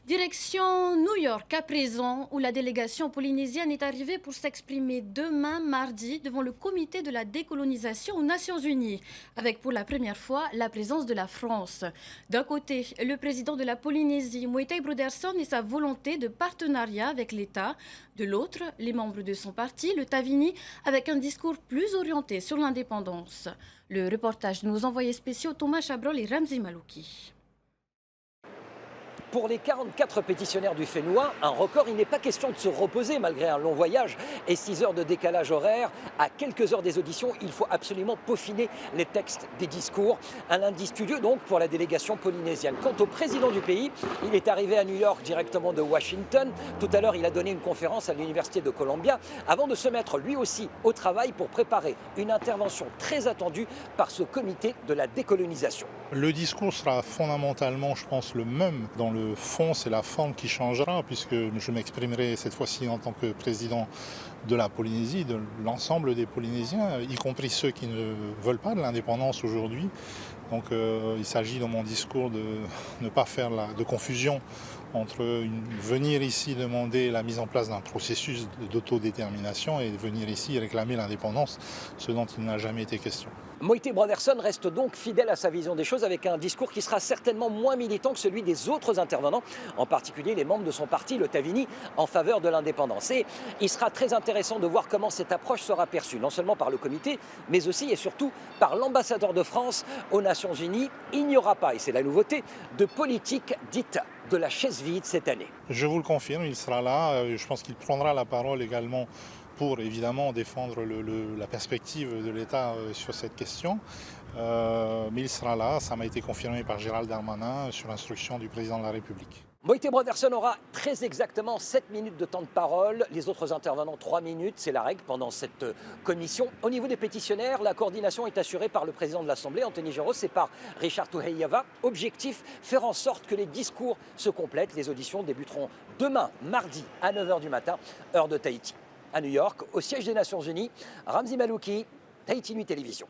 Direction New York à présent, où la délégation polynésienne est arrivée pour s'exprimer demain mardi devant le comité de la décolonisation aux Nations Unies, avec pour la première fois la présence de la France. D'un côté, le président de la Polynésie, Moitai Broderson, et sa volonté de partenariat avec l'État. De l'autre, les membres de son parti, le Tavini, avec un discours plus orienté sur l'indépendance. Le reportage de nos envoyés spéciaux Thomas Chabrol et Ramzi Malouki. Pour les 44 pétitionnaires du Fénois, un record, il n'est pas question de se reposer malgré un long voyage et 6 heures de décalage horaire. À quelques heures des auditions, il faut absolument peaufiner les textes des discours. Un lundi studieux donc pour la délégation polynésienne. Quant au président du pays, il est arrivé à New York directement de Washington. Tout à l'heure, il a donné une conférence à l'Université de Columbia avant de se mettre lui aussi au travail pour préparer une intervention très attendue par ce comité de la décolonisation. Le discours sera fondamentalement, je pense, le même. Dans le fond, c'est la forme qui changera, puisque je m'exprimerai cette fois-ci en tant que président de la Polynésie, de l'ensemble des Polynésiens, y compris ceux qui ne veulent pas de l'indépendance aujourd'hui. Donc il s'agit dans mon discours de ne pas faire de confusion entre venir ici demander la mise en place d'un processus d'autodétermination et venir ici réclamer l'indépendance, ce dont il n'a jamais été question. Moitai Broderson reste donc fidèle à sa vision des choses avec un discours qui sera certainement moins militant que celui des autres intervenants, en particulier les membres de son parti, le Tavini, en faveur de l'indépendance. Et il sera très intéressant de voir comment cette approche sera perçue, non seulement par le comité, mais aussi et surtout par l'ambassadeur de France aux Nations Unies. Il n'y aura pas, et c'est la nouveauté, de politique dite de la chaise vide cette année. Je vous le confirme, il sera là. Je pense qu'il prendra la parole également pour évidemment défendre la perspective de l'État sur cette question. Mais il sera là, ça m'a été confirmé par Gérald Darmanin sur l'instruction du président de la République. Moitai Broderson aura très exactement 7 minutes de temps de parole, les autres intervenants 3 minutes, c'est la règle pendant cette commission. Au niveau des pétitionnaires, la coordination est assurée par le président de l'Assemblée, Anthony Géros, et par Richard Tuheiava. Objectif, faire en sorte que les discours se complètent. Les auditions débuteront demain, mardi, à 9 h du matin, heure de Tahiti. À New York, au siège des Nations Unies, Ramzi Malouki, Tahiti Nuit Télévision.